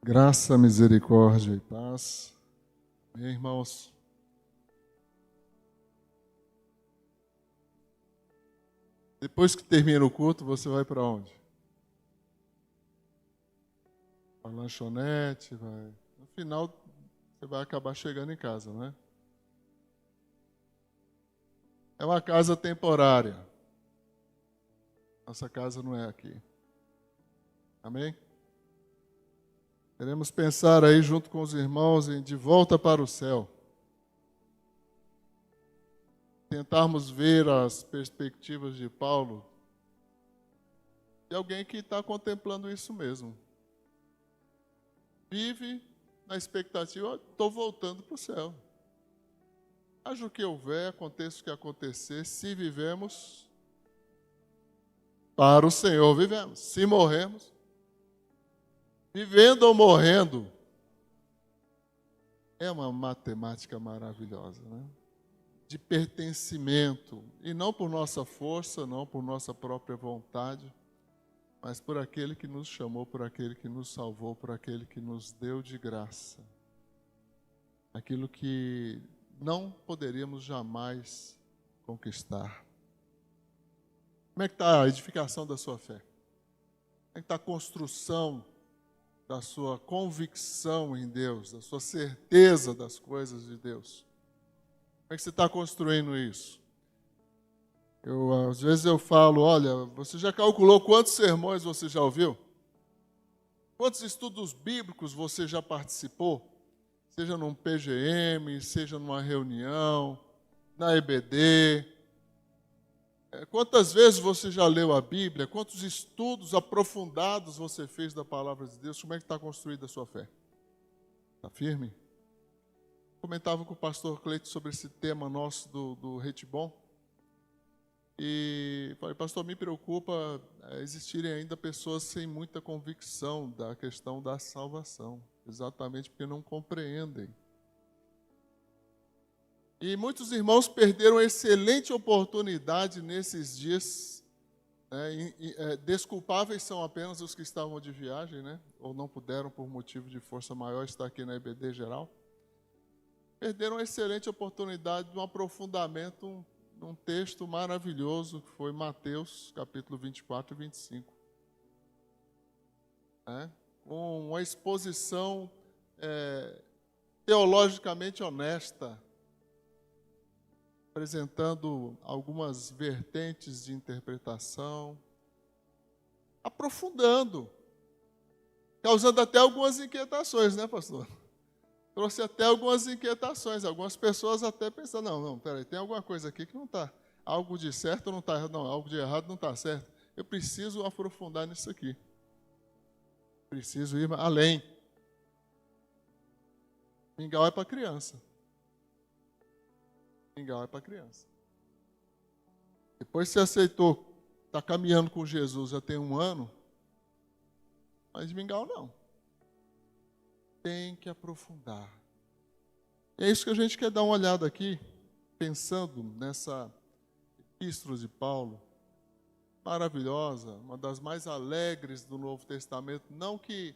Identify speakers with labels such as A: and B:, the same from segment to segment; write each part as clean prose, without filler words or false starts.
A: Graça, misericórdia e paz. Amém, irmãos? Depois que termina o culto, você vai para onde? Para a lanchonete, vai. No final, você vai acabar chegando em casa, não é? É uma casa temporária. Nossa casa não é aqui. Amém? Queremos pensar aí junto com os irmãos em de volta para o céu. Tentarmos ver as perspectivas de Paulo, de alguém que está contemplando isso mesmo. Vive na expectativa, estou voltando para o céu. Haja o que houver, aconteça o que acontecer, se vivemos, para o Senhor vivemos. Se morremos, vivendo ou morrendo, é uma matemática maravilhosa, né? De pertencimento, e não por nossa força, não por nossa própria vontade, mas por aquele que nos chamou, por aquele que nos salvou, por aquele que nos deu de graça. Aquilo que não poderíamos jamais conquistar. Como é que está a edificação da sua fé? Como é que está a construção da sua convicção em Deus, da sua certeza das coisas de Deus? Como é que você está construindo isso? Às vezes eu falo, olha, você já calculou quantos sermões você já ouviu? Quantos estudos bíblicos você já participou? Seja num PGM, seja numa reunião, na EBD. Quantas vezes você já leu a Bíblia? Quantos estudos aprofundados você fez da palavra de Deus? Como é que está construída a sua fé? Está firme? Comentava com o pastor Cleito sobre esse tema nosso do Retibon. E falei, pastor, me preocupa existirem ainda pessoas sem muita convicção da questão da salvação. Exatamente porque não compreendem. E muitos irmãos perderam excelente oportunidade nesses dias. Desculpáveis são apenas os que estavam de viagem, né? Ou não puderam, por motivo de força maior, estar aqui na EBD geral. Perderam uma excelente oportunidade de um aprofundamento num texto maravilhoso que foi Mateus, capítulo 24 e 25. Com uma exposição teologicamente honesta, apresentando algumas vertentes de interpretação, aprofundando, causando até algumas inquietações, né, pastor? Trouxe até algumas inquietações, algumas pessoas até pensando, não, peraí, tem alguma coisa aqui que não está, algo de certo não está, não, algo de errado não está certo. Eu preciso aprofundar nisso aqui. Preciso ir além. Mingau é para criança. Mingau é para criança. Depois você aceitou, está caminhando com Jesus já tem 1 ano, mas mingau não. Tem que aprofundar. E é isso que a gente quer dar uma olhada aqui, pensando nessa epístola de Paulo, maravilhosa, uma das mais alegres do Novo Testamento. Não que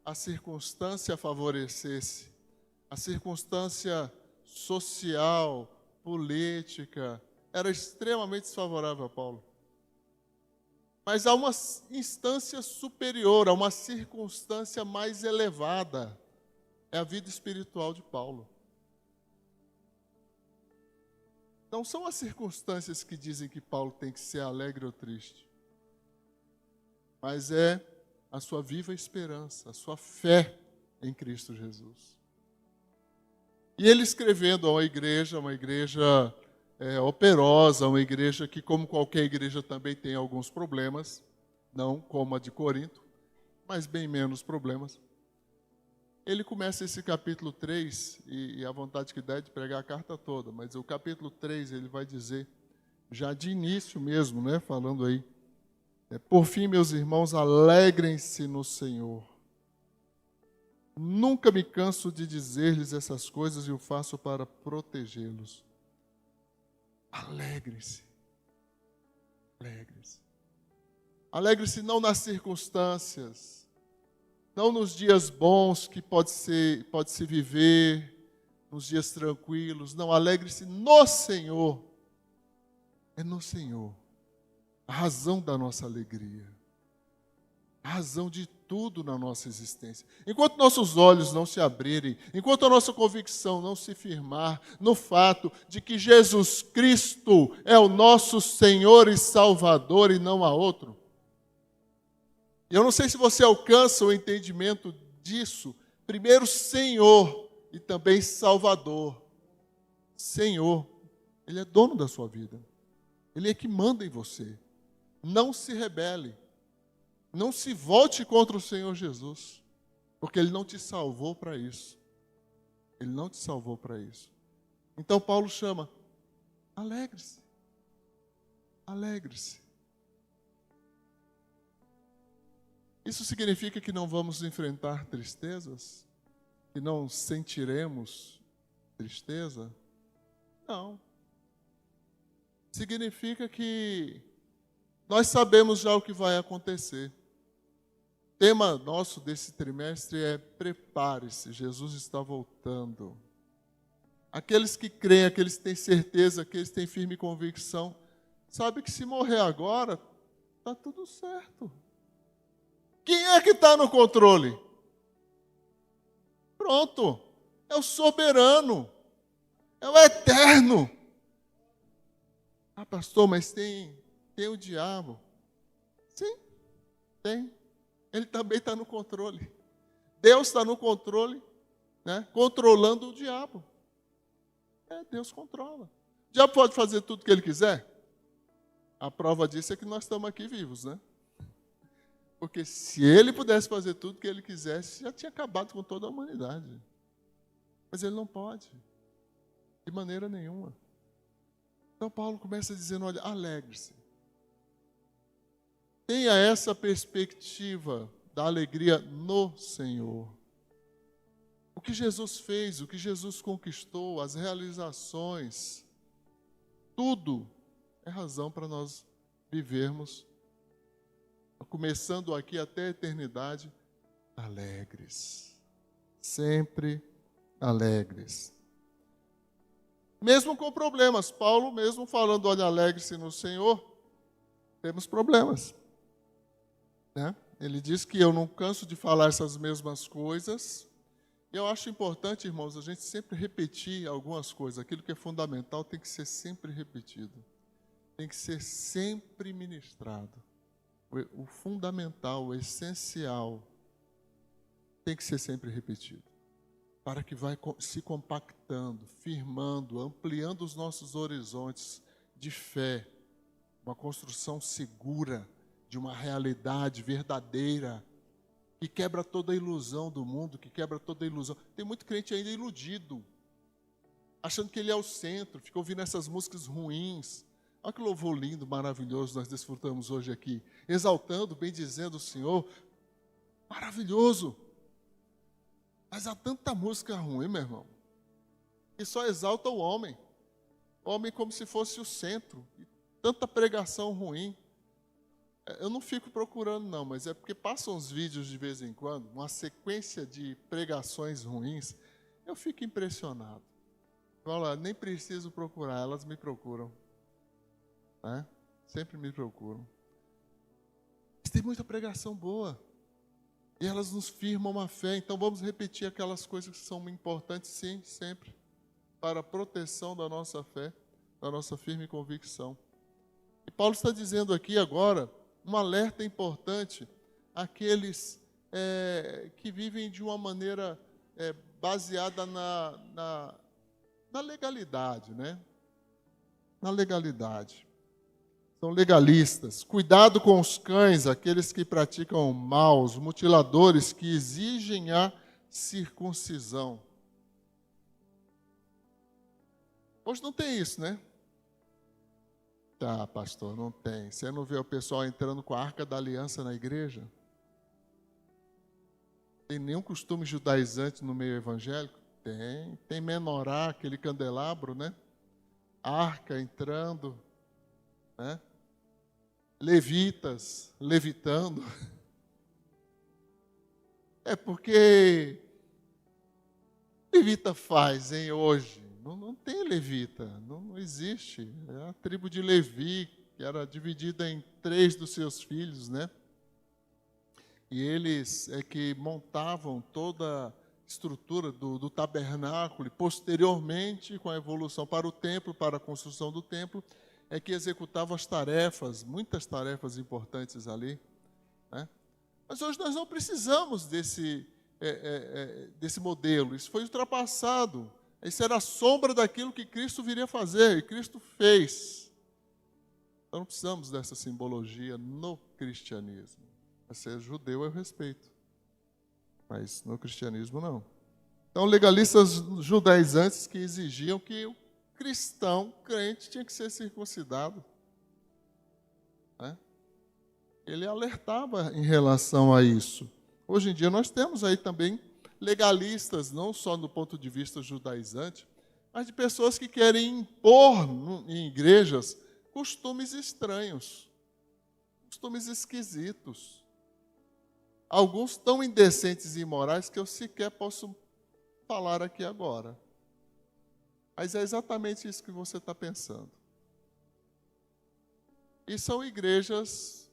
A: a circunstância favorecesse, a circunstância social, política, era extremamente desfavorável a Paulo. Mas há uma instância superior, há uma circunstância mais elevada. É a vida espiritual de Paulo. Não são as circunstâncias que dizem que Paulo tem que ser alegre ou triste. Mas é a sua viva esperança, a sua fé em Cristo Jesus. E ele escrevendo a uma igreja operosa, uma igreja que, como qualquer igreja, também tem alguns problemas, não como a de Corinto, mas bem menos problemas. Ele começa esse capítulo 3, e a vontade que dá é de pregar a carta toda, mas o capítulo 3 ele vai dizer, já de início mesmo, né, falando aí, por fim, meus irmãos, alegrem-se no Senhor. Nunca me canso de dizer-lhes essas coisas e o faço para protegê-los. Alegre-se. Alegre-se. Alegre-se não nas circunstâncias, não nos dias bons que pode se viver, nos dias tranquilos. Não, alegre-se no Senhor. É no Senhor a razão da nossa alegria, a razão de tudo na nossa existência. Enquanto nossos olhos não se abrirem, enquanto a nossa convicção não se firmar no fato de que Jesus Cristo é o nosso Senhor e Salvador e não há outro. E eu não sei se você alcança o entendimento disso. Primeiro, Senhor e também Salvador. Senhor, Ele é dono da sua vida. Ele é que manda em você. Não se rebele. Não se volte contra o Senhor Jesus. Porque Ele não te salvou para isso. Ele não te salvou para isso. Então Paulo chama, alegre-se. Alegre-se. Isso significa que não vamos enfrentar tristezas? Que não sentiremos tristeza? Não. Significa que nós sabemos já o que vai acontecer. O tema nosso desse trimestre é prepare-se, Jesus está voltando. Aqueles que creem, aqueles que têm certeza, aqueles que têm firme convicção, sabem que se morrer agora, está tudo certo. Quem é que está no controle? Pronto, é o soberano, é o eterno. Ah, pastor, mas tem o diabo. Sim, tem. Ele também está no controle. Deus está no controle, né? Controlando o diabo. Deus controla. O diabo pode fazer tudo o que ele quiser? A prova disso é que nós estamos aqui vivos, né? Porque se ele pudesse fazer tudo o que ele quisesse, já tinha acabado com toda a humanidade. Mas ele não pode. De maneira nenhuma. Então Paulo começa dizendo, olha, alegre-se. Tenha essa perspectiva da alegria no Senhor. O que Jesus fez, o que Jesus conquistou, as realizações, tudo é razão para nós vivermos, começando aqui até a eternidade, alegres. Sempre alegres. Mesmo com problemas. Paulo, mesmo falando, olha, alegre-se no Senhor, temos problemas. Né? Ele diz que eu não canso de falar essas mesmas coisas. E eu acho importante, irmãos, a gente sempre repetir algumas coisas. Aquilo que é fundamental tem que ser sempre repetido. Tem que ser sempre ministrado. O fundamental, o essencial, tem que ser sempre repetido. Para que vai se compactando, firmando, ampliando os nossos horizontes de fé. Uma construção segura de uma realidade verdadeira, que quebra toda a ilusão do mundo, que quebra toda a ilusão. Tem muito crente ainda iludido, achando que ele é o centro, fica ouvindo essas músicas ruins. Olha que louvor lindo, maravilhoso nós desfrutamos hoje aqui, exaltando, bendizendo o Senhor. Maravilhoso. Mas há tanta música ruim, meu irmão, que só exalta o homem. O homem como se fosse o centro. E tanta pregação ruim. Eu não fico procurando, não, mas é porque passam uns vídeos de vez em quando, uma sequência de pregações ruins, eu fico impressionado. Falo, nem preciso procurar, elas me procuram. Né? Sempre me procuram. Mas tem muita pregação boa. E elas nos firmam a fé. Então vamos repetir aquelas coisas que são importantes, sim, sempre. Para a proteção da nossa fé, da nossa firme convicção. E Paulo está dizendo aqui agora, um alerta importante àqueles que vivem de uma maneira baseada na legalidade, né? Na legalidade. São legalistas. Cuidado com os cães, aqueles que praticam o mal, os mutiladores que exigem a circuncisão. Hoje não tem isso, né? Tá, pastor, não tem. Você não vê o pessoal entrando com a Arca da Aliança na igreja? Tem nenhum costume judaizante no meio evangélico? Tem. Tem menorá, aquele candelabro, né? Arca entrando, né? Levitas levitando. É porque levita faz, hein, hoje? Não tem levita, não existe. É a tribo de Levi, que era dividida em 3 dos seus filhos, né? E eles é que montavam toda a estrutura do tabernáculo, e posteriormente, com a evolução para o templo, para a construção do templo, é que executavam as tarefas, muitas tarefas importantes ali, né? Mas hoje nós não precisamos desse modelo. Isso foi ultrapassado. Isso era a sombra daquilo que Cristo viria fazer, e Cristo fez. Então não precisamos dessa simbologia no cristianismo. Ser judeu eu respeito, mas no cristianismo não. Então, legalistas judaizantes que exigiam que o cristão, crente, tinha que ser circuncidado, né? Ele alertava em relação a isso. Hoje em dia nós temos aí também legalistas, não só do ponto de vista judaizante, mas de pessoas que querem impor em igrejas costumes estranhos, costumes esquisitos. Alguns tão indecentes e imorais que eu sequer posso falar aqui agora. Mas é exatamente isso que você está pensando. E são igrejas,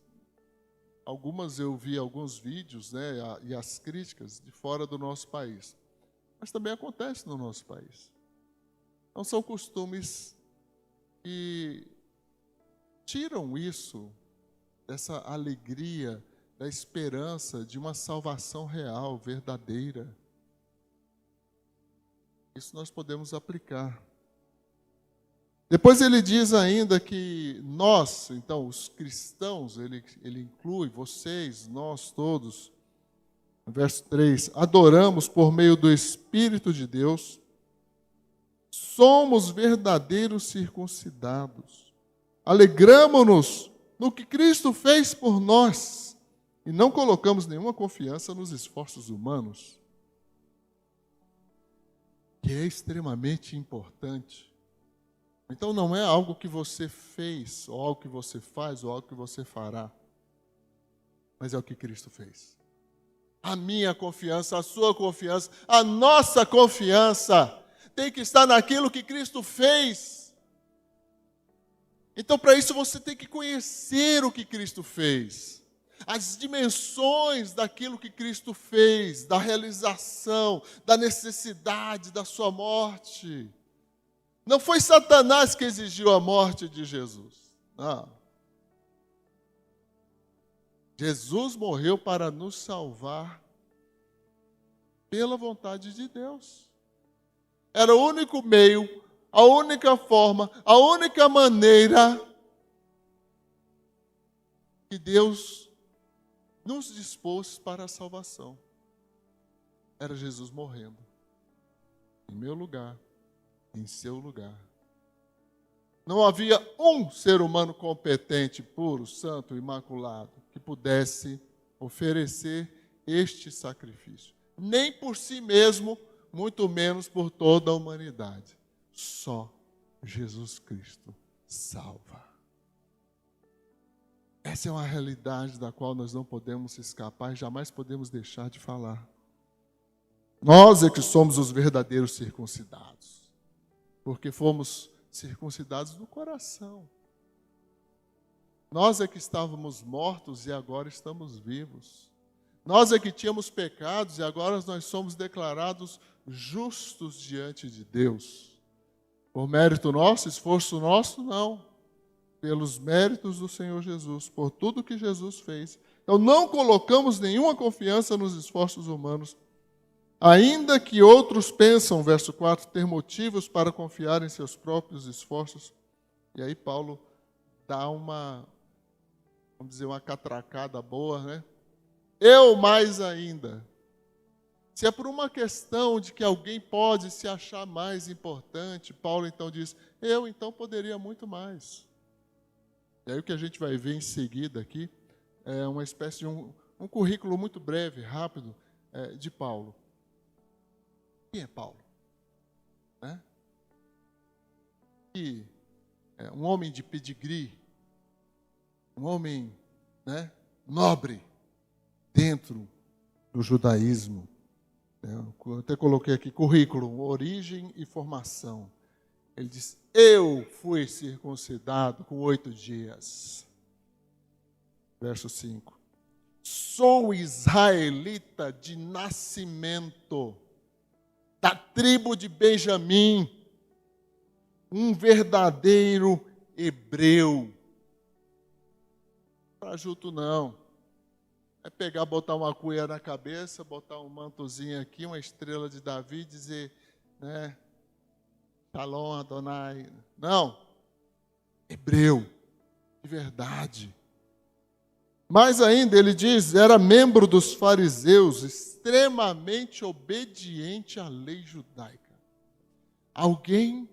A: algumas eu vi alguns vídeos, né, e as críticas de fora do nosso país. Mas também acontece no nosso país. Então são costumes que tiram isso, dessa alegria, da esperança de uma salvação real, verdadeira. Isso nós podemos aplicar. Depois ele diz ainda que nós, então, os cristãos, ele inclui vocês, nós todos, no verso 3, adoramos por meio do Espírito de Deus, somos verdadeiros circuncidados, alegramo-nos no que Cristo fez por nós, e não colocamos nenhuma confiança nos esforços humanos, que é extremamente importante. Então não é algo que você fez, ou algo que você faz, ou algo que você fará, mas é o que Cristo fez. A minha confiança, a sua confiança, a nossa confiança tem que estar naquilo que Cristo fez. Então para isso você tem que conhecer o que Cristo fez. As dimensões daquilo que Cristo fez, da realização, da necessidade da sua morte. Não foi Satanás que exigiu a morte de Jesus. Não. Jesus morreu para nos salvar pela vontade de Deus. Era o único meio, a única forma, a única maneira que Deus nos dispôs para a salvação. Era Jesus morrendo em meu lugar, em seu lugar. Não havia um ser humano competente, puro, santo, imaculado, que pudesse oferecer este sacrifício. Nem por si mesmo, muito menos por toda a humanidade. Só Jesus Cristo salva. Essa é uma realidade da qual nós não podemos escapar e jamais podemos deixar de falar. Nós é que somos os verdadeiros circuncidados, porque fomos circuncidados no coração. Nós é que estávamos mortos e agora estamos vivos. Nós é que tínhamos pecados e agora nós somos declarados justos diante de Deus. Por mérito nosso, esforço nosso, não. Pelos méritos do Senhor Jesus, por tudo que Jesus fez. Então não colocamos nenhuma confiança nos esforços humanos, ainda que outros pensam, verso 4, ter motivos para confiar em seus próprios esforços. E aí Paulo dá uma catracada boa, né? Eu mais ainda. Se é por uma questão de que alguém pode se achar mais importante, Paulo então diz, eu então poderia muito mais. E aí o que a gente vai ver em seguida aqui é uma espécie de um currículo muito breve, rápido, de Paulo. Quem é Paulo? Né? E um homem de pedigree, um homem, né, nobre, dentro do judaísmo. Eu até coloquei aqui currículo, origem e formação. Ele diz: eu fui circuncidado com 8 dias. Verso 5. Sou israelita de nascimento, da tribo de Benjamim, um verdadeiro hebreu. Fajuto não. É pegar, botar uma cuia na cabeça, botar um mantozinho aqui, uma estrela de Davi, dizer, né, Shalom Adonai. Não. Hebreu, de verdade. Mais ainda, ele diz, era membro dos fariseus, extremamente obediente à lei judaica. Alguém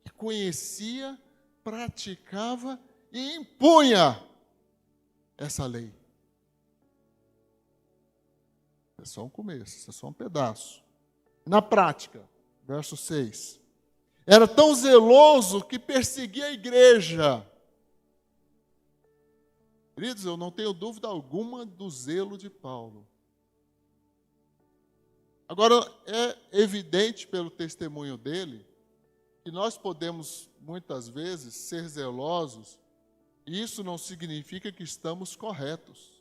A: que conhecia, praticava e impunha essa lei. É só um começo, é só um pedaço. Na prática, verso 6. Era tão zeloso que perseguia a igreja. Queridos, eu não tenho dúvida alguma do zelo de Paulo. Agora, é evidente pelo testemunho dele que nós podemos, muitas vezes, ser zelosos, e isso não significa que estamos corretos.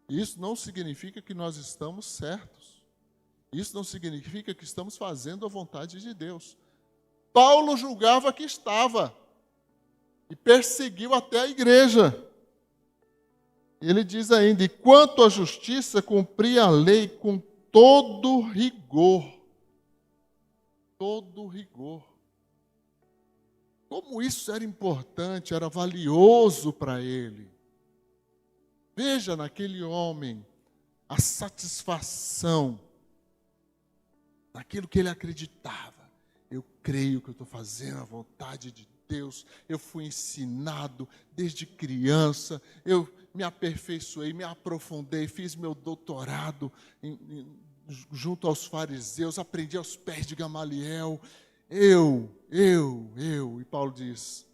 A: Isso não significa que nós estamos certos. Isso não significa que estamos fazendo a vontade de Deus. Paulo julgava que estava e perseguiu até a igreja. Ele diz ainda, e quanto à justiça, cumpria a lei com todo rigor. Todo rigor. Como isso era importante, era valioso para ele. Veja naquele homem a satisfação naquilo que ele acreditava. Eu creio que eu estou fazendo a vontade de Deus. Eu fui ensinado desde criança. Eu me aperfeiçoei, me aprofundei, fiz meu doutorado junto aos fariseus, aprendi aos pés de Gamaliel. Eu. E Paulo diz,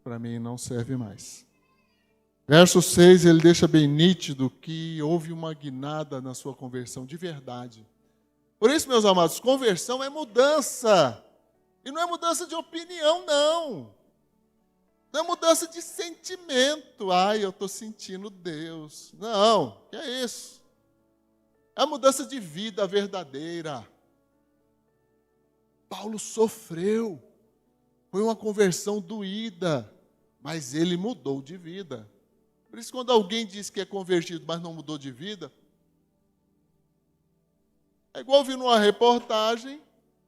A: para mim não serve mais. Verso 6, ele deixa bem nítido que houve uma guinada na sua conversão de verdade. Por isso, meus amados, conversão é mudança. E não é mudança de opinião, não. Não é mudança de sentimento. Ai, eu estou sentindo Deus. Não, que é isso? É a mudança de vida verdadeira. Paulo sofreu. Foi uma conversão doída, mas ele mudou de vida. Por isso, quando alguém diz que é convertido, mas não mudou de vida, é igual eu vi numa reportagem,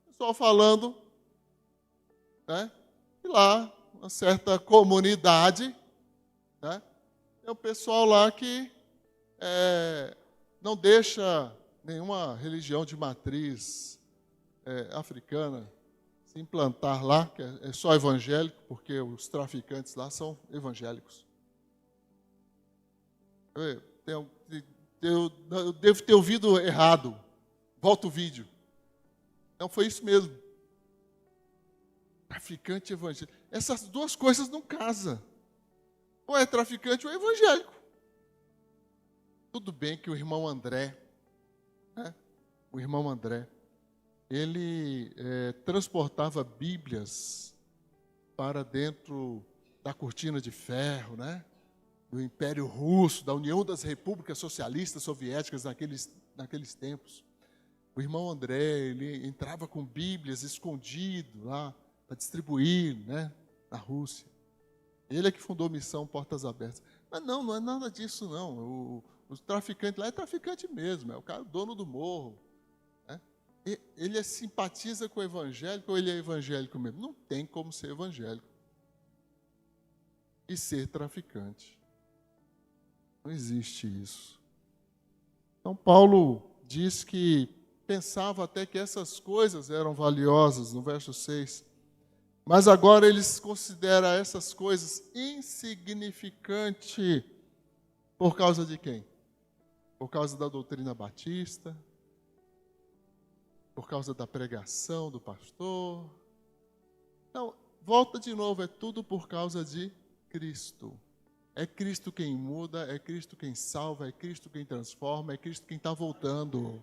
A: pessoal falando, né? E lá, uma certa comunidade, né? Tem um pessoal lá que não deixa nenhuma religião de matriz africana se implantar lá, que é só evangélico, porque os traficantes lá são evangélicos. Eu devo ter ouvido errado. Volta o vídeo. Não foi isso mesmo. Traficante e evangélico. Essas duas coisas não casam. Ou é traficante ou é evangélico. Tudo bem que o irmão André, ele transportava Bíblias para dentro da cortina de ferro, né? Do Império Russo, da União das Repúblicas Socialistas Soviéticas naqueles tempos. O irmão André, ele entrava com Bíblias escondido lá para distribuir, né, na Rússia. Ele é que fundou a missão Portas Abertas. Mas não é nada disso não. O traficante lá é traficante mesmo, é o cara dono do morro. Né? Ele simpatiza com o evangélico ou ele é evangélico mesmo? Não tem como ser evangélico e ser traficante. Não existe isso. Então, Paulo diz que pensava até que essas coisas eram valiosas, no verso 6. Mas agora eles consideram essas coisas insignificantes por causa de quem? Por causa da doutrina batista, por causa da pregação do pastor. Então, volta de novo, é tudo por causa de Cristo. É Cristo quem muda, é Cristo quem salva, é Cristo quem transforma, é Cristo quem está voltando.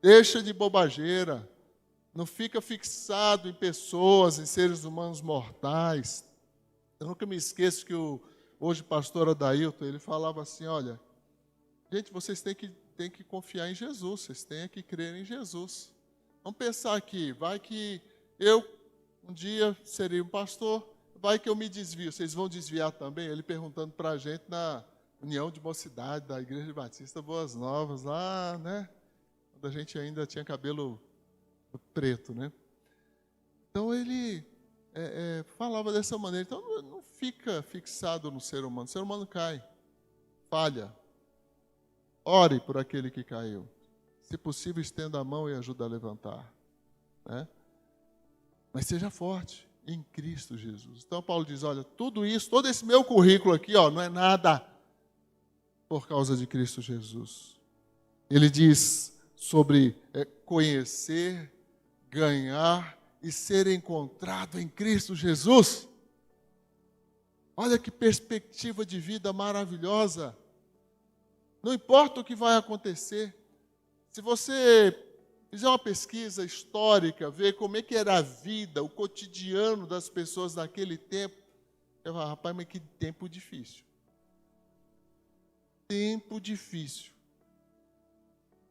A: Deixa de bobageira. Não fica fixado em pessoas, em seres humanos mortais. Eu nunca me esqueço que hoje o pastor Adailton, ele falava assim, olha, gente, vocês têm que confiar em Jesus, vocês têm que crer em Jesus. Vamos pensar aqui, vai que eu um dia serei um pastor, vai que eu me desvio, vocês vão desviar também? Ele perguntando para a gente na União de Mocidade da Igreja Batista Boas Novas, lá, né? Quando a gente ainda tinha cabelo preto, né? Então ele falava dessa maneira. Então não fica fixado no ser humano. O ser humano cai, falha. Ore por aquele que caiu. Se possível, estenda a mão e ajuda a levantar, né? Mas seja forte em Cristo Jesus. Então Paulo diz, olha, tudo isso, todo esse meu currículo aqui, ó, não é nada por causa de Cristo Jesus. Ele diz sobre conhecer, ganhar e ser encontrado em Cristo Jesus. Olha que perspectiva de vida maravilhosa. Não importa o que vai acontecer. Se você fizer uma pesquisa histórica, ver como é que era a vida, o cotidiano das pessoas naquele tempo, você vai, rapaz, mas que tempo difícil. Tempo difícil.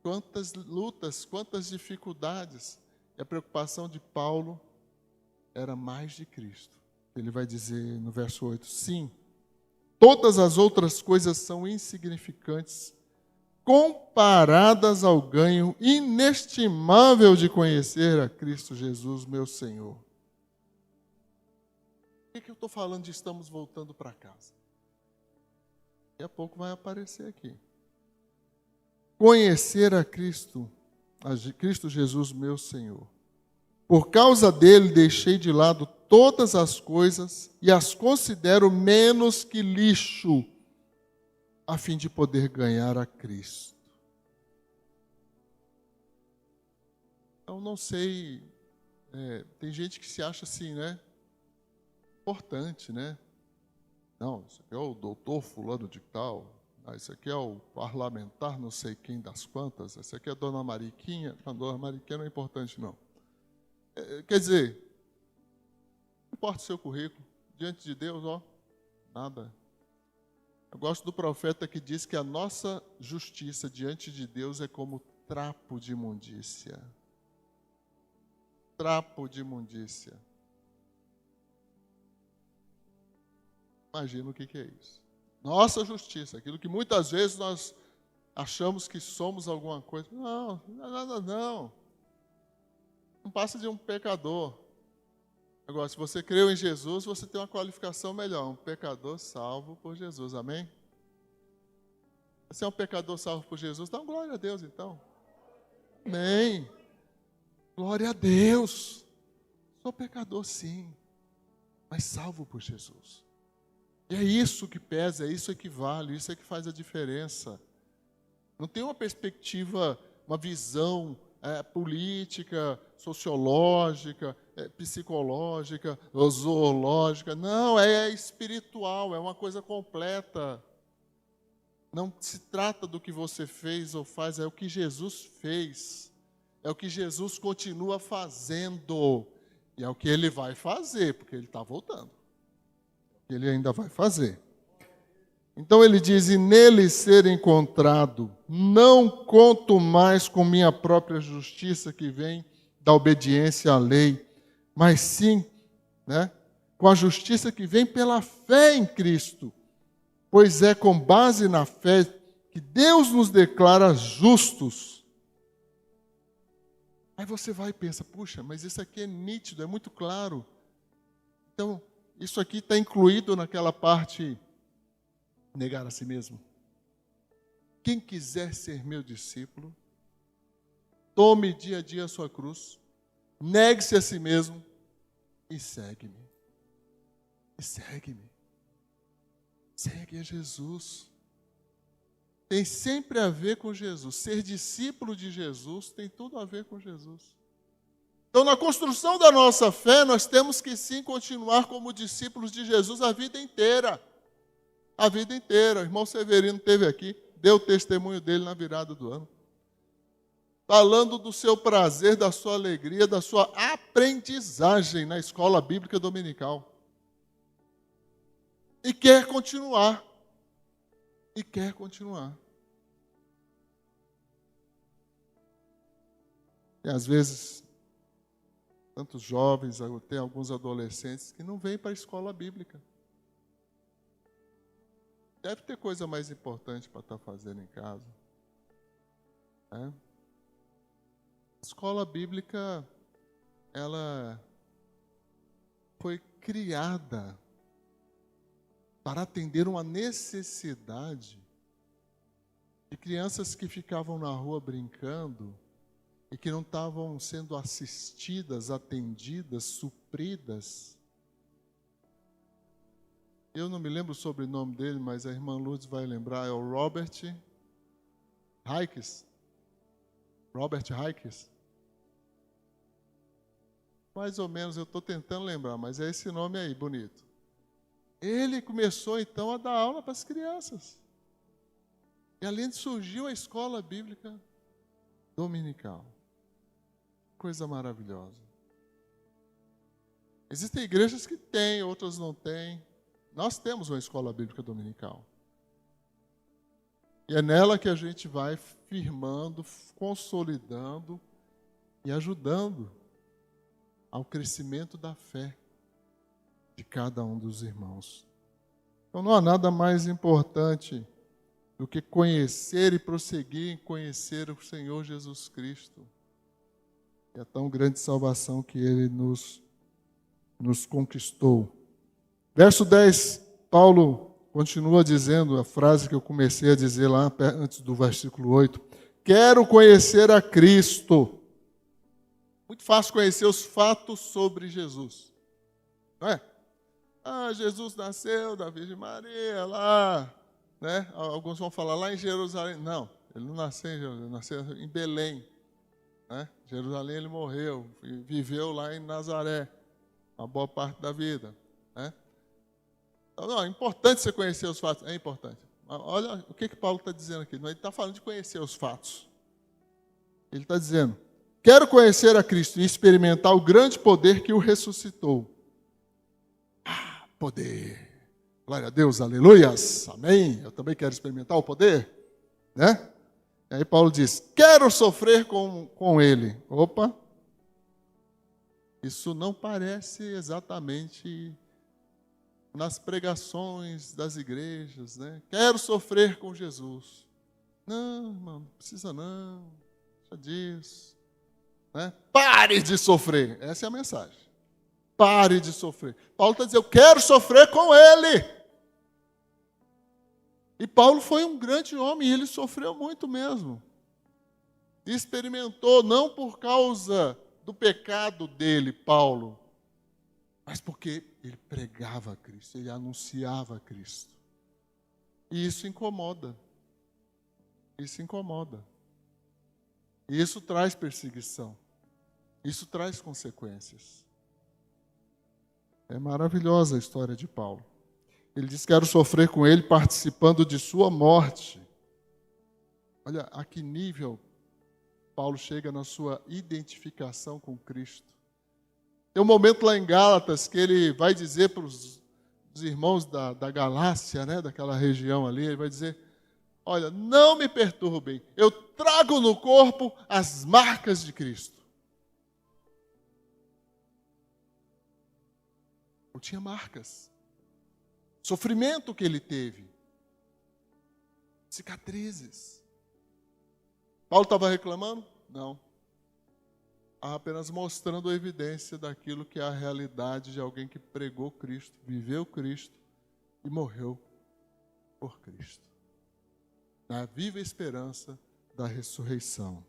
A: Quantas lutas, quantas dificuldades. E a preocupação de Paulo era mais de Cristo. Ele vai dizer no verso 8, sim, todas as outras coisas são insignificantes, comparadas ao ganho inestimável de conhecer a Cristo Jesus, meu Senhor. Por que eu estou falando de estamos voltando para casa? Daqui a pouco vai aparecer aqui. Conhecer a Cristo Jesus, meu Senhor. Por causa dele, deixei de lado todas as coisas e as considero menos que lixo, a fim de poder ganhar a Cristo. Então, não sei, tem gente que se acha assim, né? Importante, né? Não, isso aqui é o doutor fulano de tal, isso aqui é o parlamentar não sei quem das quantas, isso aqui é a dona Mariquinha. Não, dona Mariquinha não é importante, não. Quer dizer, não importa o seu currículo, diante de Deus, ó, nada. Eu gosto do profeta que diz que a nossa justiça diante de Deus é como trapo de imundícia. Trapo de imundícia. Imagina o que é isso. Nossa justiça, aquilo que muitas vezes nós achamos que somos alguma coisa. Não, não é nada não. Não passa de um pecador. Agora, se você creu em Jesus, você tem uma qualificação melhor. Um pecador salvo por Jesus. Amém? Você é um pecador salvo por Jesus? Dá glória a Deus, então. Amém. Glória a Deus. Sou pecador, sim. Mas salvo por Jesus. E é isso que pesa, é isso que vale, isso é que faz a diferença. Não tem uma perspectiva, uma visão política, sociológica, psicológica, zoológica. Não, é espiritual, é uma coisa completa. Não se trata do que você fez ou faz, é o que Jesus fez. É o que Jesus continua fazendo. E é o que Ele vai fazer, porque Ele está voltando. Ele ainda vai fazer. Então ele diz, e nele ser encontrado, não conto mais com minha própria justiça que vem da obediência à lei, mas sim, né, com a justiça que vem pela fé em Cristo, pois é com base na fé que Deus nos declara justos. Aí você vai e pensa, puxa, mas isso aqui é nítido, é muito claro. Então, isso aqui está incluído naquela parte, negar a si mesmo. Quem quiser ser meu discípulo, tome dia a dia a sua cruz, negue-se a si mesmo e segue-me. E segue-me. Segue a Jesus. Tem sempre a ver com Jesus. Ser discípulo de Jesus tem tudo a ver com Jesus. Então, na construção da nossa fé, nós temos que sim continuar como discípulos de Jesus a vida inteira. A vida inteira. O irmão Severino esteve aqui, deu o testemunho dele na virada do ano. Falando do seu prazer, da sua alegria, da sua aprendizagem na escola bíblica dominical. E quer continuar. E quer continuar. E às vezes, tantos jovens, tem alguns adolescentes que não vêm para a escola bíblica. Deve ter coisa mais importante para estar fazendo em casa. A escola bíblica, ela foi criada para atender uma necessidade de crianças que ficavam na rua brincando e que não estavam sendo assistidas, atendidas, supridas. Eu não me lembro o sobrenome dele, mas a irmã Lourdes vai lembrar, é o Robert Heikes. Robert Heikes. Mais ou menos, eu estou tentando lembrar, mas é esse nome aí, bonito. Ele começou então a dar aula para as crianças. E além de surgiu a escola bíblica dominical. Coisa maravilhosa. Existem igrejas que têm, outras não têm. Nós temos uma escola bíblica dominical. E é nela que a gente vai firmando, consolidando e ajudando ao crescimento da fé de cada um dos irmãos. Então não há nada mais importante do que conhecer e prosseguir em conhecer o Senhor Jesus Cristo. E a tão grande salvação que Ele nos conquistou. Verso 10, Paulo continua dizendo a frase que eu comecei a dizer lá antes do versículo 8. Quero conhecer a Cristo. Muito fácil conhecer os fatos sobre Jesus. Não é? Jesus nasceu da Virgem Maria lá, né? Alguns vão falar lá em Jerusalém. Não, ele não nasceu em Jerusalém, ele nasceu em Belém. Né? Jerusalém ele morreu, viveu lá em Nazaré, uma boa parte da vida. Né? Então, não, é importante você conhecer os fatos, é importante. Olha o que Paulo está dizendo aqui. Ele está falando de conhecer os fatos. Ele está dizendo, quero conhecer a Cristo e experimentar o grande poder que o ressuscitou. Poder. Glória a Deus, aleluias, amém. Eu também quero experimentar o poder. Né? E aí Paulo diz, quero sofrer com ele. Opa, isso não parece exatamente nas pregações das igrejas, né? Quero sofrer com Jesus. Não, irmão, não precisa não. Deixa disso. Né? Pare de sofrer. Essa é a mensagem. Pare de sofrer. Paulo está dizendo, eu quero sofrer com ele. E Paulo foi um grande homem, e ele sofreu muito mesmo. Experimentou, não por causa do pecado dele, Paulo, mas porque ele pregava a Cristo, ele anunciava a Cristo. E isso incomoda. Isso incomoda. E isso traz perseguição. Isso traz consequências. É maravilhosa a história de Paulo. Ele diz, quero sofrer com ele participando de sua morte. Olha a que nível Paulo chega na sua identificação com Cristo. Tem um momento lá em Gálatas que ele vai dizer para os irmãos da Galácia, né, daquela região ali, ele vai dizer, olha, não me perturbem, eu trago no corpo as marcas de Cristo. Eu tinha marcas. Sofrimento que ele teve. Cicatrizes. Paulo estava reclamando? Não. Estava apenas mostrando a evidência daquilo que é a realidade de alguém que pregou Cristo, viveu Cristo e morreu por Cristo. Na viva esperança da ressurreição.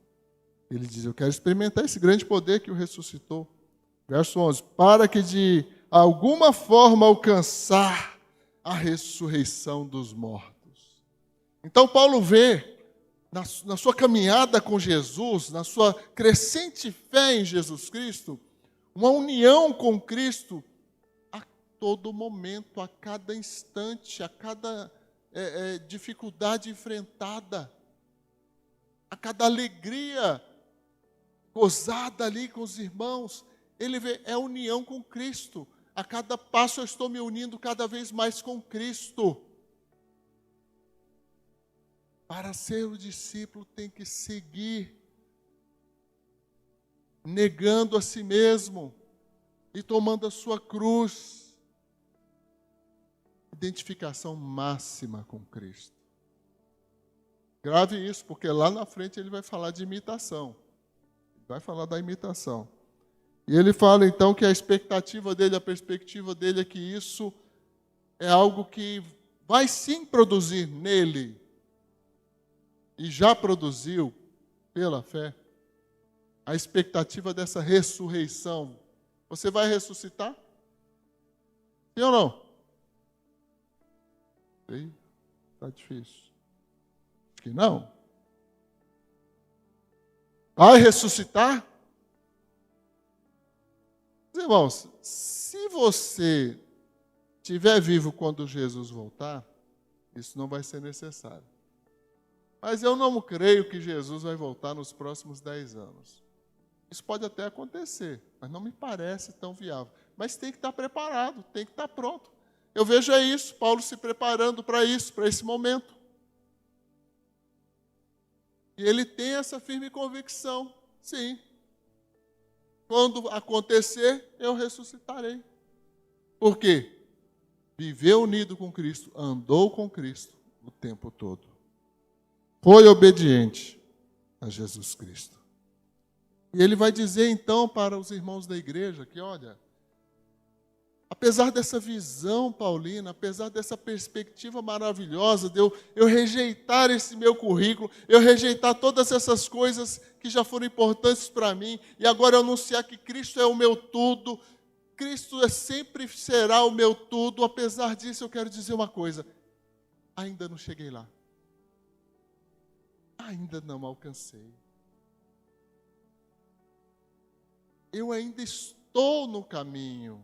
A: Ele diz, eu quero experimentar esse grande poder que o ressuscitou. Verso 11, para que de alguma forma alcançar a ressurreição dos mortos. Então Paulo vê, na sua caminhada com Jesus, na sua crescente fé em Jesus Cristo, uma união com Cristo a todo momento, a cada instante, a cada dificuldade enfrentada, a cada alegria gozada ali com os irmãos. Ele vê, é união com Cristo. A cada passo eu estou me unindo cada vez mais com Cristo. Para ser o discípulo tem que seguir negando a si mesmo e tomando a sua cruz. Identificação máxima com Cristo. Grave isso, porque lá na frente ele vai falar de imitação. Vai falar da imitação. E ele fala então que a expectativa dele, a perspectiva dele é que isso é algo que vai sim produzir nele, e já produziu pela fé, a expectativa dessa ressurreição. Você vai ressuscitar? Sim ou não? Está difícil. Acho que não. Vai ressuscitar? Irmãos, se você estiver vivo quando Jesus voltar, isso não vai ser necessário. Mas eu não creio que Jesus vai voltar nos próximos 10 anos. Isso pode até acontecer, mas não me parece tão viável. Mas tem que estar preparado, tem que estar pronto. Eu vejo isso, Paulo se preparando para isso, para esse momento. E ele tem essa firme convicção, sim. Quando acontecer, eu ressuscitarei. Por quê? Viveu unido com Cristo, andou com Cristo o tempo todo. Foi obediente a Jesus Cristo. E ele vai dizer então para os irmãos da igreja que, olha, apesar dessa visão paulina, apesar dessa perspectiva maravilhosa de eu rejeitar esse meu currículo, eu rejeitar todas essas coisas que já foram importantes para mim, e agora eu anunciar que Cristo é o meu tudo, Cristo sempre será o meu tudo, apesar disso eu quero dizer uma coisa, ainda não cheguei lá. Ainda não alcancei. Eu ainda estou no caminho.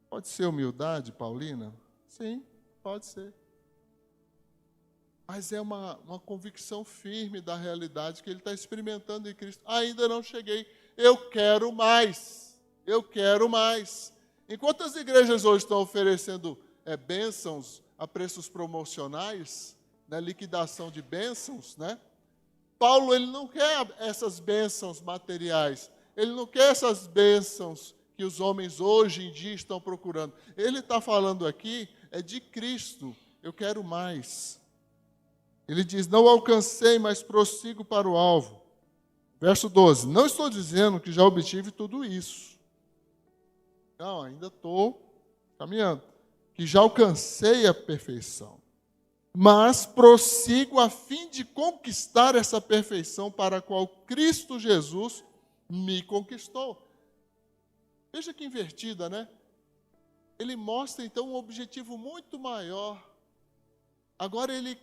A: Pode ser humildade, Paulina? Sim, pode ser. Mas é uma convicção firme da realidade que ele está experimentando em Cristo. Ainda não cheguei. Eu quero mais. Eu quero mais. Enquanto as igrejas hoje estão oferecendo bênçãos a preços promocionais, né, liquidação de bênçãos, né? Paulo, ele não quer essas bênçãos materiais, ele não quer essas bênçãos que os homens hoje em dia estão procurando. Ele está falando aqui, de Cristo, eu quero mais. Ele diz, não alcancei, mas prossigo para o alvo. Verso 12, não estou dizendo que já obtive tudo isso. Não, ainda estou caminhando. Que já alcancei a perfeição. Mas prossigo a fim de conquistar essa perfeição para a qual Cristo Jesus me conquistou. Veja que invertida, né? Ele mostra então um objetivo muito maior. Agora ele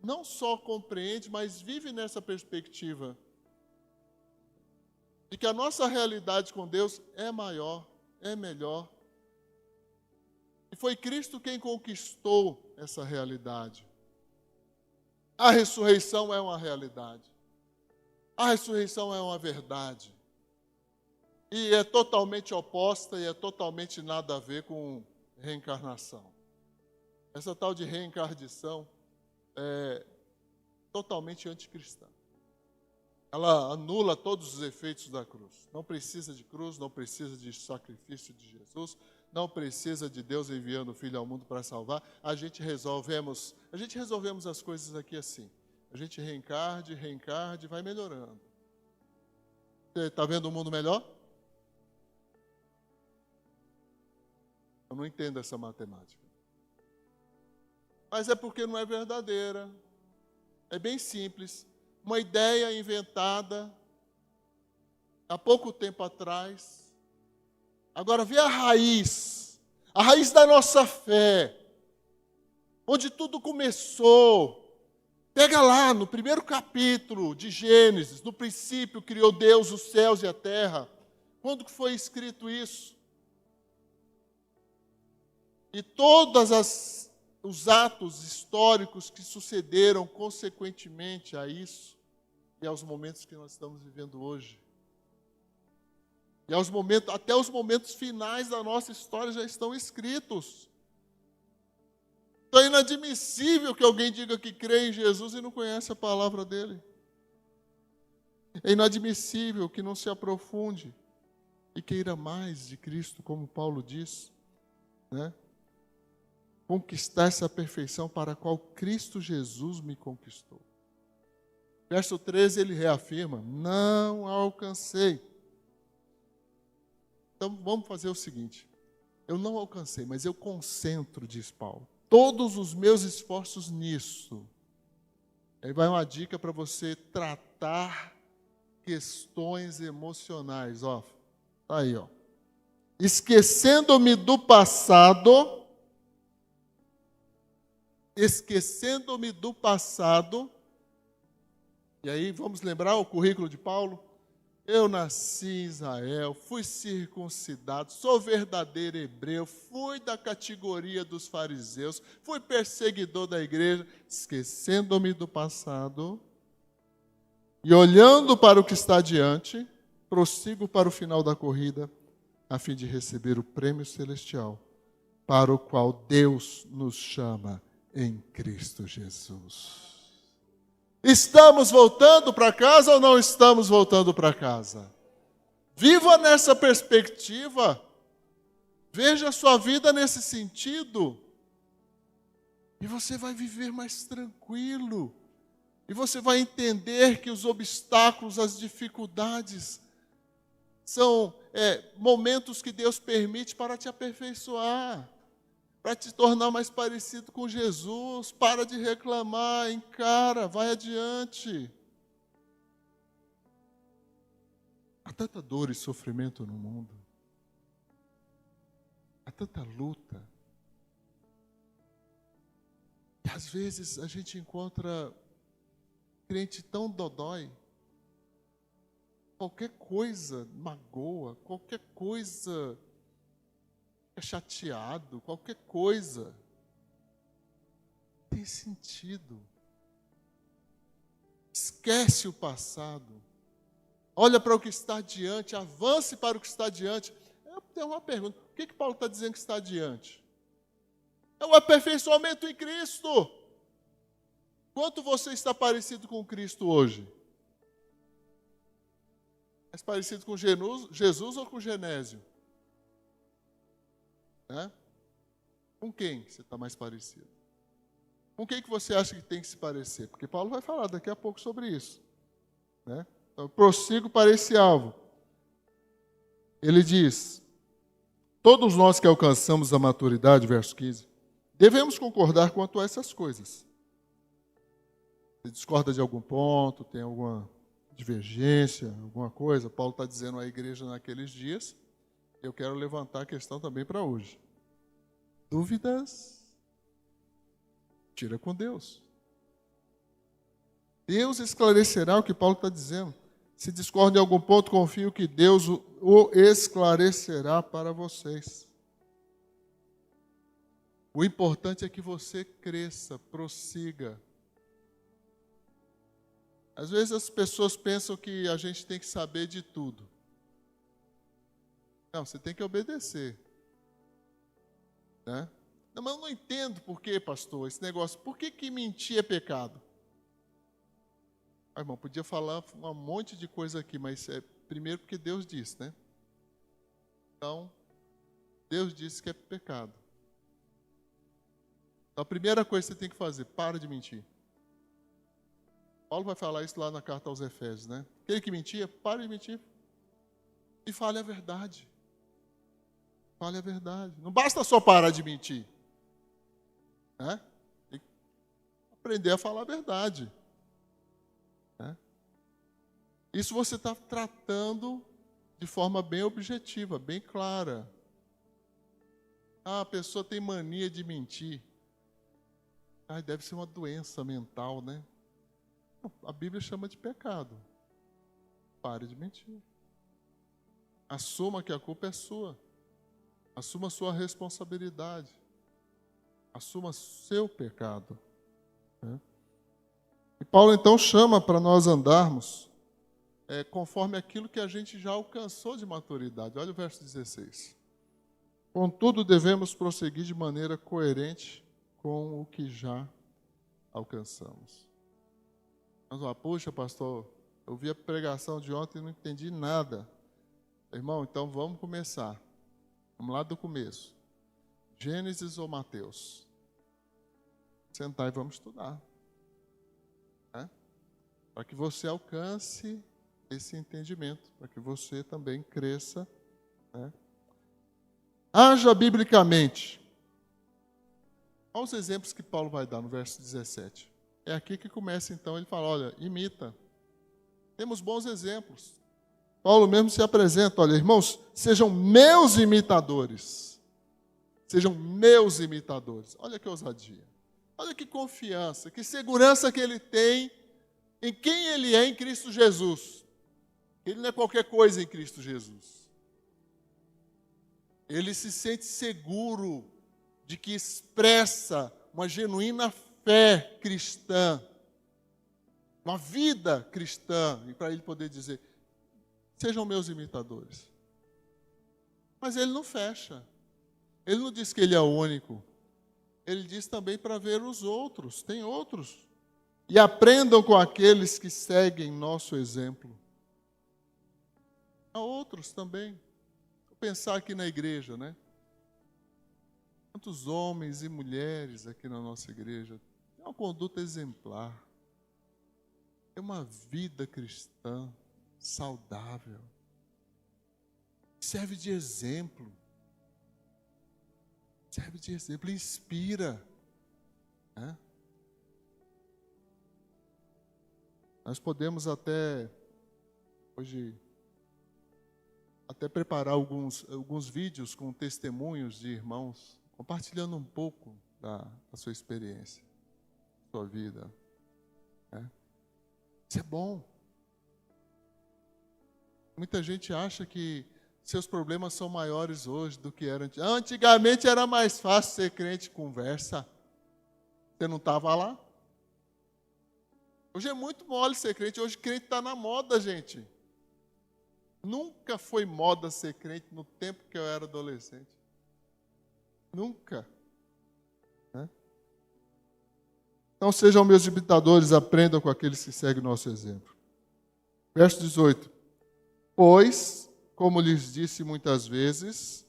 A: não só compreende, mas vive nessa perspectiva de que a nossa realidade com Deus é maior, é melhor. E foi Cristo quem conquistou essa realidade. A ressurreição é uma realidade. A ressurreição é uma verdade. E é totalmente oposta e é totalmente nada a ver com reencarnação. Essa tal de reencarnação é totalmente anticristã. Ela anula todos os efeitos da cruz. Não precisa de cruz, não precisa de sacrifício de Jesus, não precisa de Deus enviando o Filho ao mundo para salvar. A gente resolvemos as coisas aqui assim. A gente reencarna e vai melhorando. Você está vendo um mundo melhor? Eu não entendo essa matemática. Mas é porque não é verdadeira. É bem simples. Uma ideia inventada há pouco tempo atrás. Agora vê a raiz da nossa fé, onde tudo começou. Pega lá no primeiro capítulo de Gênesis, no princípio criou Deus os céus e a terra. Quando que foi escrito isso? E todos os atos históricos que sucederam consequentemente a isso e aos momentos que nós estamos vivendo hoje. E até os momentos finais da nossa história já estão escritos. Então é inadmissível que alguém diga que crê em Jesus e não conhece a palavra dele. É inadmissível que não se aprofunde e queira mais de Cristo, como Paulo diz, né? Conquistar essa perfeição para a qual Cristo Jesus me conquistou. Verso 13 ele reafirma: não alcancei. Então vamos fazer o seguinte: eu não alcancei, mas eu concentro, diz Paulo, todos os meus esforços nisso. Aí vai uma dica para você tratar questões emocionais, ó. Tá aí, ó. Esquecendo-me do passado, e aí vamos lembrar o currículo de Paulo? Eu nasci em Israel, fui circuncidado, sou verdadeiro hebreu, fui da categoria dos fariseus, fui perseguidor da igreja, esquecendo-me do passado e olhando para o que está adiante, prossigo para o final da corrida, a fim de receber o prêmio celestial, para o qual Deus nos chama em Cristo Jesus. Estamos voltando para casa ou não estamos voltando para casa? Viva nessa perspectiva. Veja a sua vida nesse sentido. E você vai viver mais tranquilo. E você vai entender que os obstáculos, as dificuldades, são momentos que Deus permite para te aperfeiçoar, para te tornar mais parecido com Jesus. Para de reclamar, encara, vai adiante. Há tanta dor e sofrimento no mundo. Há tanta luta. E às vezes a gente encontra crente tão dodói. Qualquer coisa magoa, qualquer coisa é chateado, qualquer coisa tem sentido. Esquece o passado. Olha para o que está adiante, avance para o que está adiante. Eu tenho uma pergunta: o que Paulo está dizendo que está adiante? É o aperfeiçoamento em Cristo. Quanto você está parecido com Cristo hoje? Mais parecido com Jesus ou com Genésio? Com quem você está mais parecido? Com quem que você acha que tem que se parecer? Porque Paulo vai falar daqui a pouco sobre isso. Então, prossigo para esse alvo. Ele diz: todos nós que alcançamos a maturidade, verso 15, devemos concordar quanto a essas coisas. Se discorda de algum ponto, tem alguma divergência, alguma coisa, Paulo está dizendo à igreja naqueles dias. Eu quero levantar a questão também para hoje. Dúvidas? Tira com Deus. Deus esclarecerá o que Paulo está dizendo. Se discorda em algum ponto, confio que Deus o esclarecerá para vocês. O importante é que você cresça, prossiga. Às vezes as pessoas pensam que a gente tem que saber de tudo. Não, você tem que obedecer. Né? Não, mas eu não entendo por que, pastor, esse negócio. Por que mentir é pecado? Ah, irmão, podia falar um monte de coisa aqui, mas primeiro porque Deus disse, né? Então, Deus disse que é pecado. Então, a primeira coisa que você tem que fazer, para de mentir. Paulo vai falar isso lá na carta aos Efésios, né? Aquele que mentia, pare de mentir. E fale a verdade. Fale a verdade. Não basta só parar de mentir. Né? Tem que aprender a falar a verdade. Né? Isso você está tratando de forma bem objetiva, bem clara. Ah, a pessoa tem mania de mentir. Ah, deve ser uma doença mental, né? A Bíblia chama de pecado. Pare de mentir. Assuma que a culpa é sua. Assuma sua responsabilidade. Assuma seu pecado. Né? E Paulo então chama para nós andarmos conforme aquilo que a gente já alcançou de maturidade. Olha o verso 16. Contudo, devemos prosseguir de maneira coerente com o que já alcançamos. Vamos lá, puxa, pastor, eu vi a pregação de ontem e não entendi nada. Irmão, então vamos começar. Vamos lá do começo. Gênesis ou Mateus? Sentar e vamos estudar. Né? Para que você alcance esse entendimento, para que você também cresça. Né? Haja biblicamente. Olha os exemplos que Paulo vai dar no verso 17. É aqui que começa então, ele fala, olha, imita. Temos bons exemplos. Paulo mesmo se apresenta, olha, irmãos, sejam meus imitadores. Sejam meus imitadores. Olha que ousadia. Olha que confiança, que segurança que ele tem em quem ele é em Cristo Jesus. Ele não é qualquer coisa em Cristo Jesus. Ele se sente seguro de que expressa uma genuína fé cristã, uma vida cristã, e para ele poder dizer, sejam meus imitadores. Mas ele não fecha. Ele não diz que ele é o único. Ele diz também para ver os outros. Tem outros. E aprendam com aqueles que seguem nosso exemplo. Há outros também. Vou pensar aqui na igreja, né? Quantos homens e mulheres aqui na nossa igreja têm uma conduta exemplar. Tem uma vida cristã saudável. Serve de exemplo. Serve de exemplo, inspira. Né? Nós podemos até, hoje, até preparar alguns vídeos com testemunhos de irmãos, compartilhando um pouco da sua experiência, da sua vida. Né? Isso é bom. Muita gente acha que seus problemas são maiores hoje do que eram antigamente. Antigamente era mais fácil ser crente, conversa. Você não estava lá? Hoje é muito mole ser crente. Hoje crente está na moda, gente. Nunca foi moda ser crente no tempo que eu era adolescente. Nunca. Né? Então sejam meus imitadores, aprendam com aqueles que seguem o nosso exemplo. Verso 18. Pois, como lhes disse muitas vezes,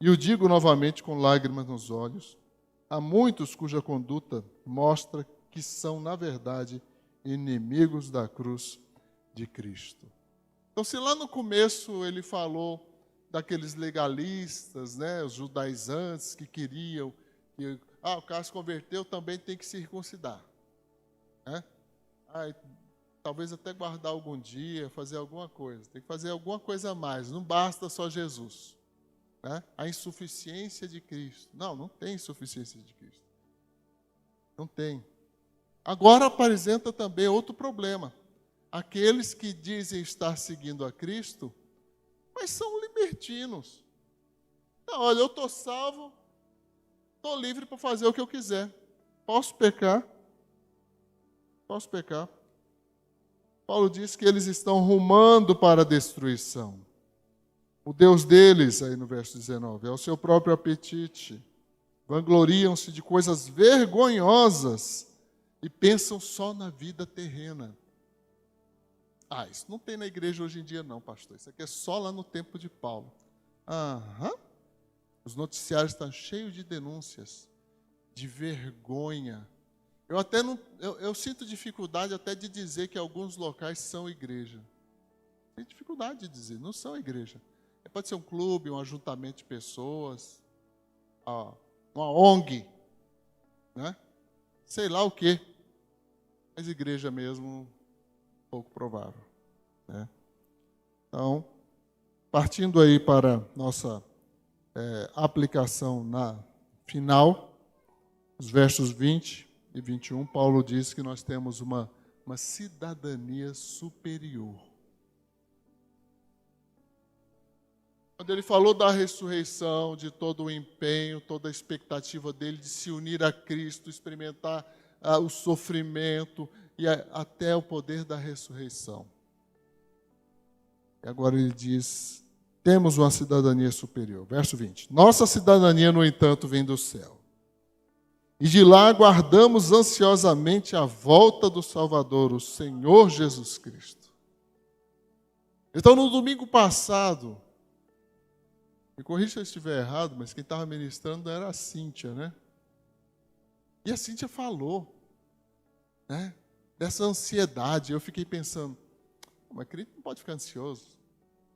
A: e o digo novamente com lágrimas nos olhos, há muitos cuja conduta mostra que são, na verdade, inimigos da cruz de Cristo. Então, se lá no começo ele falou daqueles legalistas, né, os judaizantes que queriam que o cara se converteu, também tem que circuncidar. Né? Talvez até guardar algum dia, fazer alguma coisa. Tem que fazer alguma coisa a mais. Não basta só Jesus. Né? A insuficiência de Cristo. Não tem insuficiência de Cristo. Não tem. Agora apresenta também outro problema. Aqueles que dizem estar seguindo a Cristo, mas são libertinos. Então, olha, eu estou salvo, estou livre para fazer o que eu quiser. Posso pecar? Posso pecar. Paulo diz que eles estão rumando para a destruição. O Deus deles, aí no verso 19, é o seu próprio apetite. Vangloriam-se de coisas vergonhosas e pensam só na vida terrena. Isso não tem na igreja hoje em dia não, pastor. Isso aqui é só lá no tempo de Paulo. Os noticiários estão cheios de denúncias, de vergonha. Eu sinto dificuldade até de dizer que alguns locais são igreja. Tem dificuldade de dizer, não são igreja. Pode ser um clube, um ajuntamento de pessoas, uma ONG, né? Sei lá o quê. Mas igreja mesmo, pouco provável. Né? Então, partindo aí para nossa aplicação na final, os versos 20 e 21, Paulo diz que nós temos uma cidadania superior. Quando ele falou da ressurreição, de todo o empenho, toda a expectativa dele de se unir a Cristo, experimentar o sofrimento e até o poder da ressurreição. E agora ele diz, temos uma cidadania superior. Verso 20. Nossa cidadania, no entanto, vem do céu. E de lá aguardamos ansiosamente a volta do Salvador, o Senhor Jesus Cristo. Então, no domingo passado, me corrija se eu estiver errado, mas quem estava ministrando era a Cíntia, né? E a Cíntia falou, né, dessa ansiedade. Eu fiquei pensando, mas crente não pode ficar ansioso.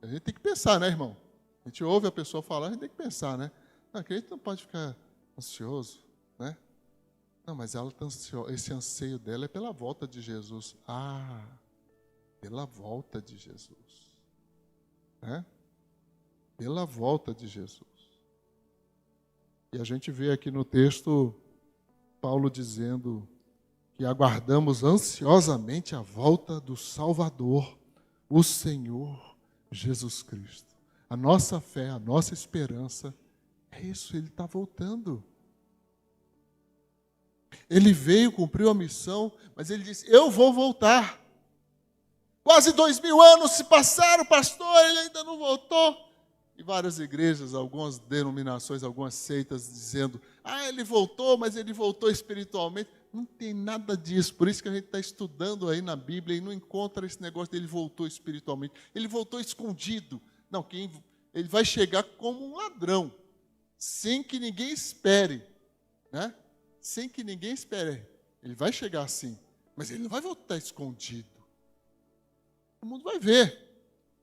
A: A gente tem que pensar, né, irmão? A gente ouve a pessoa falar, a gente tem que pensar, né? Não, crente não pode ficar ansioso, né? Não, mas ela tá ansiosa, esse anseio dela é pela volta de Jesus. Ah, pela volta de Jesus. Né? Pela volta de Jesus. E a gente vê aqui no texto Paulo dizendo que aguardamos ansiosamente a volta do Salvador, o Senhor Jesus Cristo. A nossa fé, a nossa esperança é isso, ele está voltando. Ele veio, cumpriu a missão, mas ele disse, eu vou voltar. Quase 2000 anos se passaram, pastor, ele ainda não voltou. E várias igrejas, algumas denominações, algumas seitas dizendo, ele voltou, mas ele voltou espiritualmente. Não tem nada disso, por isso que a gente está estudando aí na Bíblia e não encontra esse negócio dele voltou espiritualmente. Ele voltou escondido. Não, ele vai chegar como um ladrão, sem que ninguém espere, né? Sem que ninguém espere. Ele vai chegar assim, mas ele não vai voltar escondido. O mundo vai ver.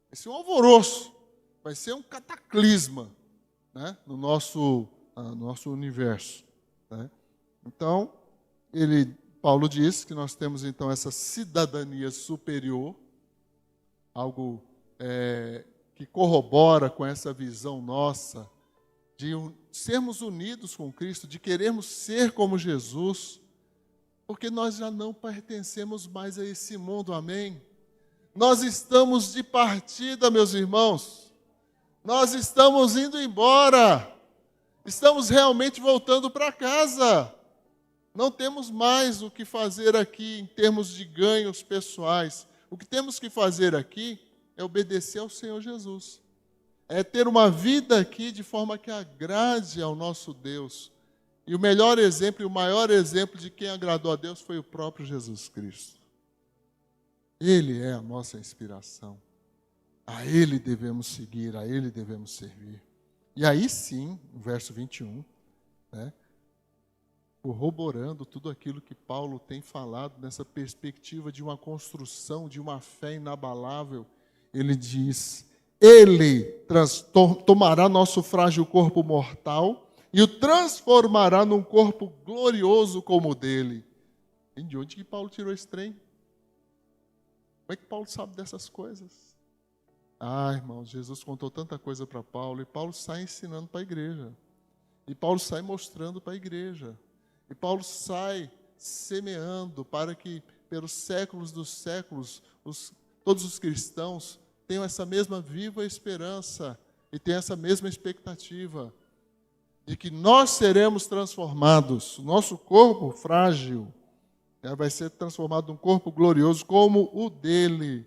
A: Vai ser um alvoroço. Vai ser um cataclisma, né, no nosso universo. Né? Então, Paulo diz que nós temos então essa cidadania superior, algo que corrobora com essa visão nossa de sermos unidos com Cristo, de querermos ser como Jesus, porque nós já não pertencemos mais a esse mundo, amém? Nós estamos de partida, meus irmãos. Nós estamos indo embora. Estamos realmente voltando para casa. Não temos mais o que fazer aqui em termos de ganhos pessoais. O que temos que fazer aqui é obedecer ao Senhor Jesus. É ter uma vida aqui de forma que agrade ao nosso Deus. E o melhor exemplo e o maior exemplo de quem agradou a Deus foi o próprio Jesus Cristo. Ele é a nossa inspiração. A Ele devemos seguir, a Ele devemos servir. E aí sim, no verso 21, né, corroborando tudo aquilo que Paulo tem falado nessa perspectiva de uma construção, de uma fé inabalável, ele diz, Ele tomará nosso frágil corpo mortal e o transformará num corpo glorioso como o dele. E de onde que Paulo tirou esse trem? Como é que Paulo sabe dessas coisas? Irmãos, Jesus contou tanta coisa para Paulo, e Paulo sai ensinando para a igreja. E Paulo sai mostrando para a igreja. E Paulo sai semeando para que, pelos séculos dos séculos, todos os cristãos tenham essa mesma viva esperança e tenham essa mesma expectativa de que nós seremos transformados. O nosso corpo frágil vai ser transformado num corpo glorioso como o dele,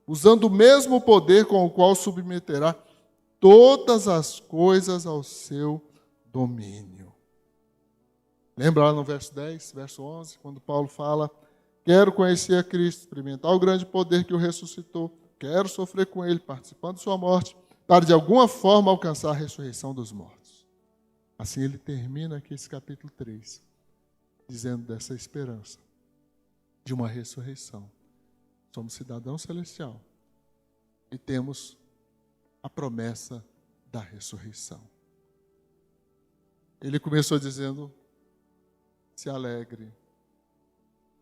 A: usando o mesmo poder com o qual submeterá todas as coisas ao seu domínio. Lembra lá no verso 10, verso 11, quando Paulo fala, quero conhecer a Cristo, experimentar o grande poder que o ressuscitou, quero sofrer com ele, participando de sua morte, para de alguma forma alcançar a ressurreição dos mortos. Assim ele termina aqui esse capítulo 3, dizendo dessa esperança de uma ressurreição. Somos cidadão celestial e temos a promessa da ressurreição. Ele começou dizendo, se alegre.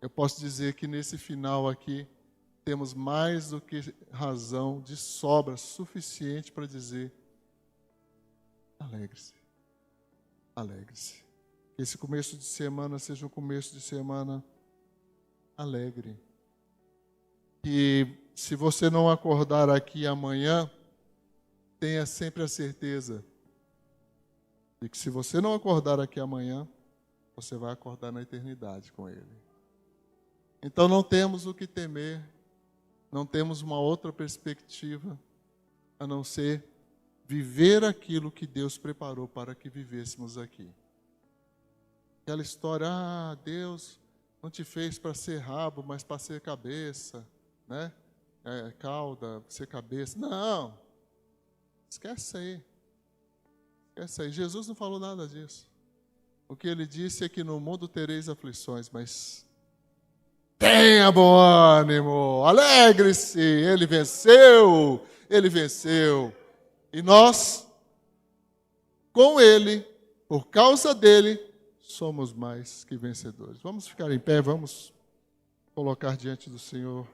A: Eu posso dizer que nesse final aqui, temos mais do que razão de sobra suficiente para dizer, alegre-se, alegre-se. Que esse começo de semana seja um começo de semana alegre. Que se você não acordar aqui amanhã, tenha sempre a certeza de que se você não acordar aqui amanhã, você vai acordar na eternidade com Ele. Então não temos o que temer, não temos uma outra perspectiva, a não ser viver aquilo que Deus preparou para que vivêssemos aqui. Aquela história, Deus não te fez para ser rabo, mas para ser cabeça, né? Cauda, ser cabeça. Não, esquece aí. Esquece aí. Jesus não falou nada disso. O que ele disse é que no mundo tereis aflições, mas tenha bom ânimo, alegre-se, ele venceu, ele venceu. E nós, com ele, por causa dele, somos mais que vencedores. Vamos ficar em pé, vamos colocar diante do Senhor,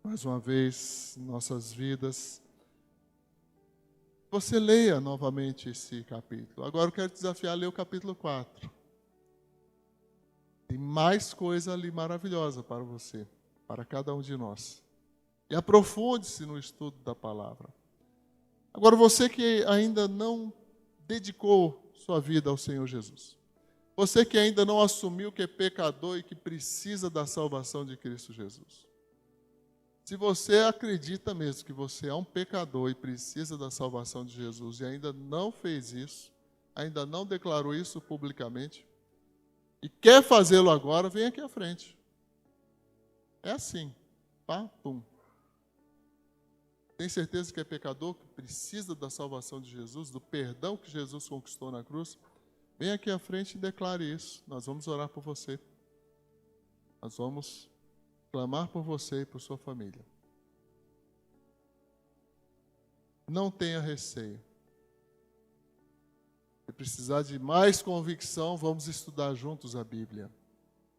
A: mais uma vez, nossas vidas. Você leia novamente esse capítulo. Agora eu quero te desafiar a ler o capítulo 4. Tem mais coisa ali maravilhosa para você, para cada um de nós. E aprofunde-se no estudo da palavra. Agora, você que ainda não dedicou sua vida ao Senhor Jesus. Você que ainda não assumiu que é pecador e que precisa da salvação de Cristo Jesus. Se você acredita mesmo que você é um pecador e precisa da salvação de Jesus e ainda não fez isso, ainda não declarou isso publicamente, e quer fazê-lo agora, vem aqui à frente. É assim. Pá, pum. Tem certeza que é pecador, que precisa da salvação de Jesus, do perdão que Jesus conquistou na cruz? Vem aqui à frente e declare isso. Nós vamos orar por você. Nós vamos clamar por você e por sua família. Não tenha receio. Se precisar de mais convicção, vamos estudar juntos a Bíblia.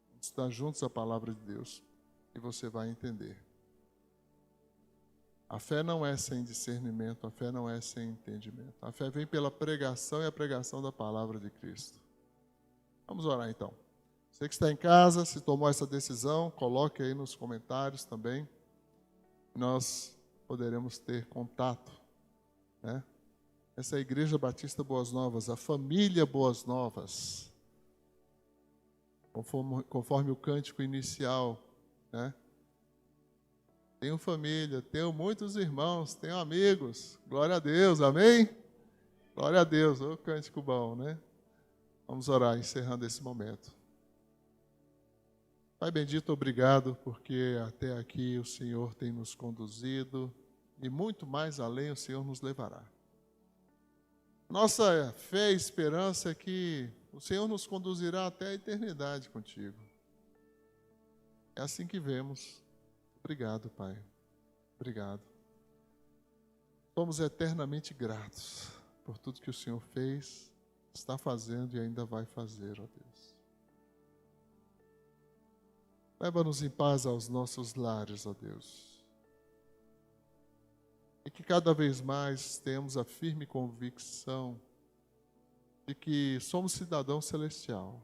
A: Vamos estudar juntos a palavra de Deus. E você vai entender. A fé não é sem discernimento, a fé não é sem entendimento. A fé vem pela pregação e a pregação da palavra de Cristo. Vamos orar então. Você que está em casa, se tomou essa decisão, coloque aí nos comentários também. Nós poderemos ter contato, né? Essa é a Igreja Batista Boas Novas, a família Boas Novas. Conforme o cântico inicial, né? Tenho família, tenho muitos irmãos, tenho amigos. Glória a Deus, amém? Glória a Deus, ô cântico bom, né? Vamos orar, encerrando esse momento. Pai bendito, obrigado, porque até aqui o Senhor tem nos conduzido e muito mais além o Senhor nos levará. Nossa fé e esperança é que o Senhor nos conduzirá até a eternidade contigo. É assim que vemos. Obrigado, Pai. Obrigado. Somos eternamente gratos por tudo que o Senhor fez, está fazendo e ainda vai fazer, ó Deus. Leva-nos em paz aos nossos lares, ó Deus. E que cada vez mais tenhamos a firme convicção de que somos cidadão celestial.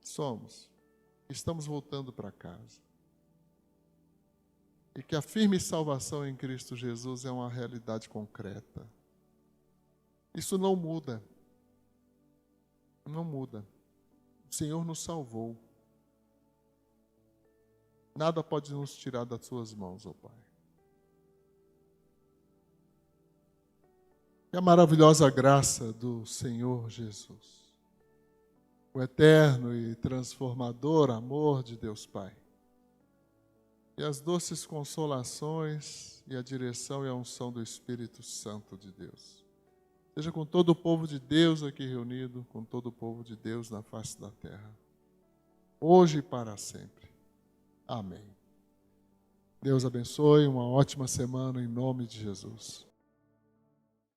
A: Somos. Estamos voltando para casa. E que a firme salvação em Cristo Jesus é uma realidade concreta. Isso não muda. Não muda. O Senhor nos salvou. Nada pode nos tirar das suas mãos, ó Pai. E a maravilhosa graça do Senhor Jesus, o eterno e transformador amor de Deus Pai, e as doces consolações e a direção e a unção do Espírito Santo de Deus, seja com todo o povo de Deus aqui reunido, com todo o povo de Deus na face da terra, hoje e para sempre. Amém. Deus abençoe, uma ótima semana em nome de Jesus.